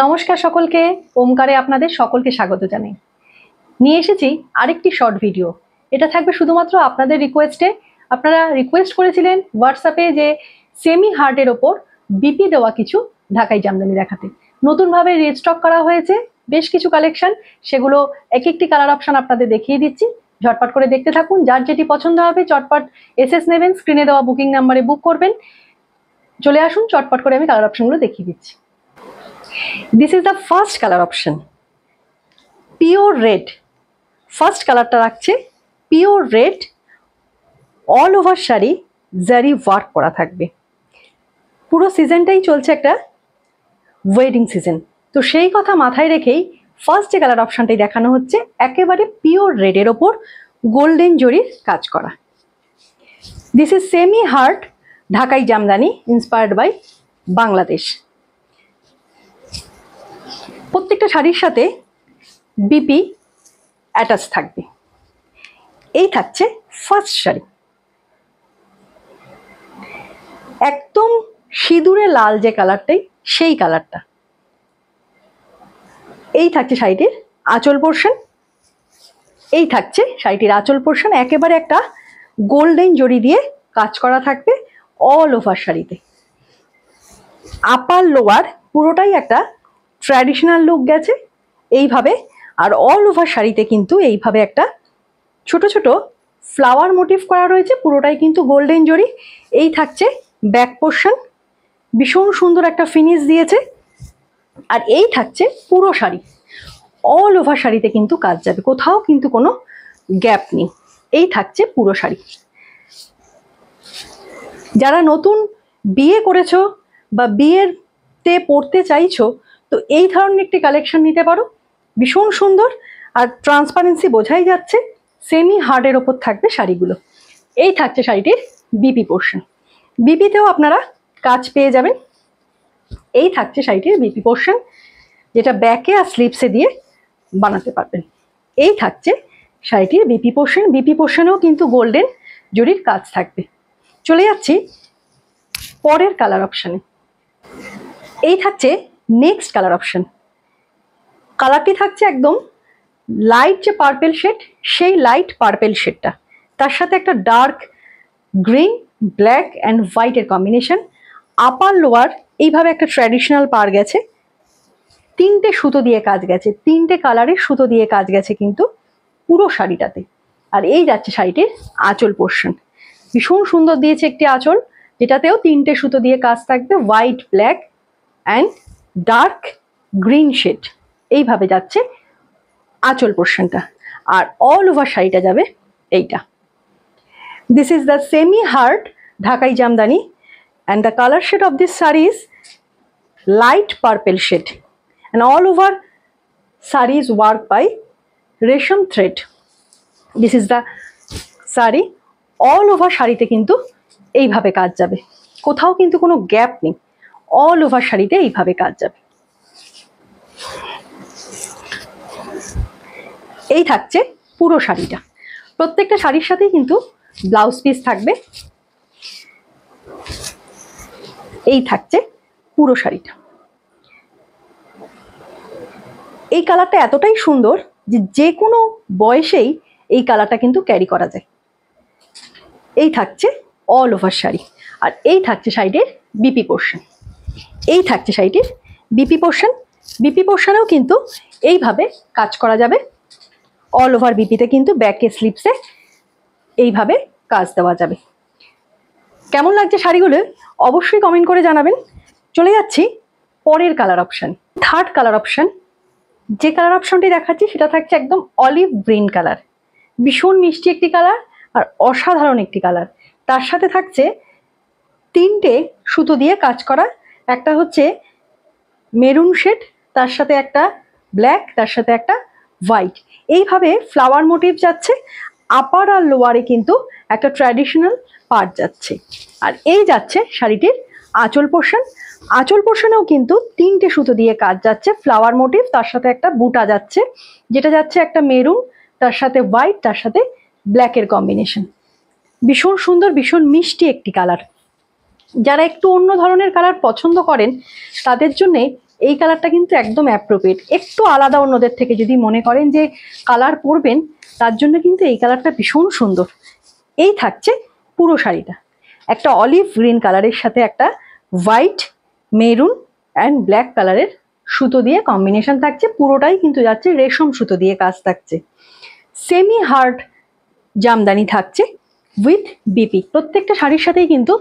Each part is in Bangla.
নমস্কার সকলকে, ওমকারে আপনাদের সকলকে স্বাগত জানাই। নিয়ে এসেছি আরেকটি শর্ট ভিডিও। এটা থাকবে শুধুমাত্র আপনাদের রিকোয়েস্টে। আপনারা রিকোয়েস্ট করেছিলেন হোয়াটসঅ্যাপে যে সেমি হার্টের ওপর বিপি দেওয়া কিছু ঢাকাই জামদানি দেখাতে। নতুনভাবে রিস্টক করা হয়েছে বেশ কিছু কালেকশন, সেগুলো এক একটি কালার অপশন আপনাদের দেখিয়ে দিচ্ছি। ঝটপট করে দেখতে থাকুন, যার যেটি পছন্দ হবে চটপট এসএস নেবেন, স্ক্রিনে দেওয়া বুকিং নাম্বারে বুক করবেন। চলে আসুন, চটপট করে আমি কালার অপশনগুলো দেখিয়ে দিচ্ছি। This is the first color option, pure red. First কালারটা রাখছে pure red, all over sari জারি ওয়ার্ক করা থাকবে। পুরো সিজনটাই চলছে একটা ওয়েডিং সিজন, তো সেই কথা মাথায় রেখেই ফার্স্ট যে কালার অপশনটাই দেখানো হচ্ছে একেবারে পিওর রেডের ওপর গোল্ডেন জরির কাজ করা। This is semi heart Dhakai Jamdani inspired by Bangladesh. প্রত্যেকটা শাড়ির সাথে বিপি অ্যাটাচ থাকবে। এই থাকছে ফার্স্ট শাড়ি, একদম সিঁদুরে লাল যে কালারটাই সেই কালারটা। এই থাকছে শাড়িটির আঁচল পোর্শন। এই থাকছে শাড়িটির আঁচল পোর্শন, একেবারে একটা গোল্ডেন জরি দিয়ে কাজ করা থাকবে অল ওভার শাড়িতে। আপার লোয়ার পুরোটাই একটা ট্র্যাডিশনাল লুক গেছে এইভাবে, আর অল ওভার শাড়িতে কিন্তু এইভাবে একটা ছোট ছোট ফ্লাওয়ার মোটিভ করা রয়েছে, পুরোটাই কিন্তু গোল্ডেন জরি। এই থাকছে ব্যাক পোর্শন, ভীষণ সুন্দর একটা ফিনিশ দিয়েছে। আর এই থাকছে পুরো শাড়ি, অল ওভার শাড়িতে কিন্তু কাজ যাবে, কোথাও কিন্তু কোনো গ্যাপ নেই। এই থাকছে পুরো শাড়ি। যারা নতুন বিয়ে করেছো বা বিয়েতে পড়তে চাইছো, তো এই ধরনের একটি কালেকশন নিতে পারো। ভীষণ সুন্দর, আর ট্রান্সপারেন্সি বোঝাই যাচ্ছে। সেমি হার্ডের ওপর থাকবে শাড়িগুলো। এই থাকছে শাড়িটির বিপি পোর্শন, বিপিতেও আপনারা কাজ পেয়ে যাবেন। এই থাকছে শাড়িটির বিপি পোর্শন, যেটা ব্যাকে আর স্লিপসে দিয়ে বানাতে পারবেন। এই থাকছে শাড়িটির বিপি পোর্শন, বিপি পোর্শনেও কিন্তু গোল্ডেন জরির কাজ থাকবে। চলে যাচ্ছি পরের কালার অপশানে। এই থাকছে নেক্সট কালার অপশন। কালারটি থাকছে একদম লাইট যে পার্পেল শেড, সেই লাইট পার্পেল শেডটা, তার সাথে একটা ডার্ক গ্রিন, ব্ল্যাক অ্যান্ড হোয়াইটের কম্বিনেশন। আপার লোয়ার এইভাবে একটা ট্র্যাডিশনাল পার গেছে, তিনটে সুতো দিয়ে কাজ গেছে, তিনটে কালারের সুতো দিয়ে কাজ গেছে কিন্তু পুরো শাড়িটাতে। আর এই যাচ্ছে শাড়িটির আঁচল পোর্শন, ভীষণ সুন্দর দিয়েছে একটি আঁচল, যেটাতেও তিনটে সুতো দিয়ে কাজ থাকবে, white, black and dark green shade. এইভাবে যাচ্ছে আঁচল পোর্শনটা, আর অল ওভার শাড়িটা যাবে এইটা। This is the semi heart Dhakai Jamdani, and the colour shade of this sari is light purple shade, and all over saree is worked by রেশম thread. This is the saree, all over শাড়িতে কিন্তু এইভাবে কাজ যাবে, কোথাও কিন্তু কোনো গ্যাপ নেই, অল ওভার শাড়িতে এইভাবে কাজ যাবে। এই থাকছে পুরো শাড়িটা। প্রত্যেকটা শাড়ির সাথেই কিন্তু ব্লাউজ পিস থাকবে। এই থাকছে পুরো শাড়িটা। এই কালারটা এতটাই সুন্দর যে যে কোনো বয়সেই এই কালারটা কিন্তু ক্যারি করা যায়। এই থাকছে অল ওভার শাড়ি, আর এই থাকছে শাড়িটির বিপি পোর্শন। এই থাকছে শাড়িটির বিপি পোর্শন, বিপি পোর্শনেও কিন্তু এইভাবে কাজ করা যাবে। অল ওভার বিপিতে কিন্তু ব্যাকে স্লিপসে এইভাবে কাজ দেওয়া যাবে। কেমন লাগছে শাড়িগুলো অবশ্যই কমেন্ট করে জানাবেন। চলে যাচ্ছি পরের colour option, third colour option. যে কালার অপশনটি দেখাচ্ছি সেটা থাকছে একদম অলিভ গ্রিন কালার, ভীষণ মিষ্টি একটি কালার আর অসাধারণ একটি কালার। তার সাথে থাকছে তিনটে সুতো দিয়ে কাজ করা, একটা হচ্ছে মেরুন শেড, তার সাথে একটা ব্ল্যাক, তার সাথে একটা হোয়াইট। এইভাবে ফ্লাওয়ার মোটিভ যাচ্ছে। আপার আর লোয়ারে কিন্তু একটা ট্র্যাডিশনাল পার্ট যাচ্ছে। আর এই যাচ্ছে শাড়িটির আঁচল পোর্শন, আঁচল পোর্শনেও কিন্তু তিনটে সুতো দিয়ে কাজ যাচ্ছে, ফ্লাওয়ার মোটিভ, তার সাথে একটা বুটা যাচ্ছে, যেটা যাচ্ছে একটা মেরুন, তার সাথে হোয়াইট, তার সাথে ব্ল্যাকের কম্বিনেশন। ভীষণ সুন্দর, ভীষণ মিষ্টি একটি কালার। যারা একটু অন্য ধরনের কালার পছন্দ করেন তাদের জন্যে এই কালারটা কিন্তু একদম অ্যাপ্রোপ্রিয়েট, একটু আলাদা অন্যদের থেকে। যদি মনে করেন যে কালার পরবেন, তার জন্য কিন্তু এই কালারটা ভীষণ সুন্দর। এই থাকছে পুরো শাড়িটা, একটা অলিভ গ্রিন কালারের সাথে একটা হোয়াইট, মেরুন অ্যান্ড ব্ল্যাক কালারের সুতো দিয়ে কম্বিনেশন থাকছে। পুরোটাই কিন্তু যাচ্ছে রেশম সুতো দিয়ে কাজ থাকছে। সেমি হার্ড জামদানি থাকছে উইথ বিপি, প্রত্যেকটা শাড়ির সাথেই কিন্তু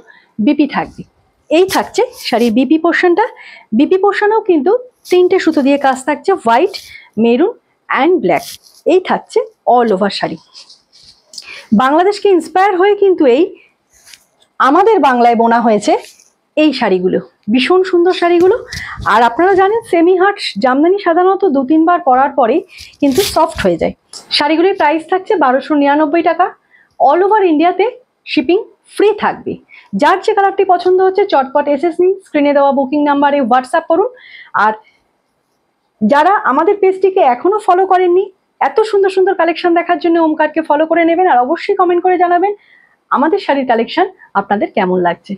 বিপি থাকবে। এই থাকছে শাড়ির বিপি পোর্শনটা। বিপি পোর্শনেও কিন্তু 3টে সুতো দিয়ে কাজ থাকছে, হোয়াইট, মেরুন অ্যান্ড ব্ল্যাক। এই থাকছে অল ওভার শাড়ি। বাংলাদেশকে ইন্সপায়ার হয়ে কিন্তু এই আমাদের বাংলায় বোনা হয়েছে এই শাড়িগুলো, ভীষণ সুন্দর শাড়িগুলো। আর আপনারা জানেন সেমি হার্ড জামদানি সাধারণত 2-3 বার পরার পরে কিন্তু সফট হয়ে যায়। শাড়িগুলির প্রাইস থাকছে 1299 টাকা। অল ওভার ইন্ডিয়াতে শিপিং ফ্রি থাকবে। যার যে কালারটি পছন্দ হচ্ছে চটপট এসএস নিন, স্ক্রিনে দেওয়া বুকিং নাম্বারে হোয়াটসঅ্যাপ করুন। আর যারা আমাদের পেজটিকে এখনো ফলো করেননি, এত সুন্দর সুন্দর কালেকশন দেখার জন্য ওমকারকে ফলো করে নেবেন। আর অবশ্যই কমেন্ট করে জানাবেন আমাদের শাড়ির কালেকশন আপনাদের কেমন লাগছে।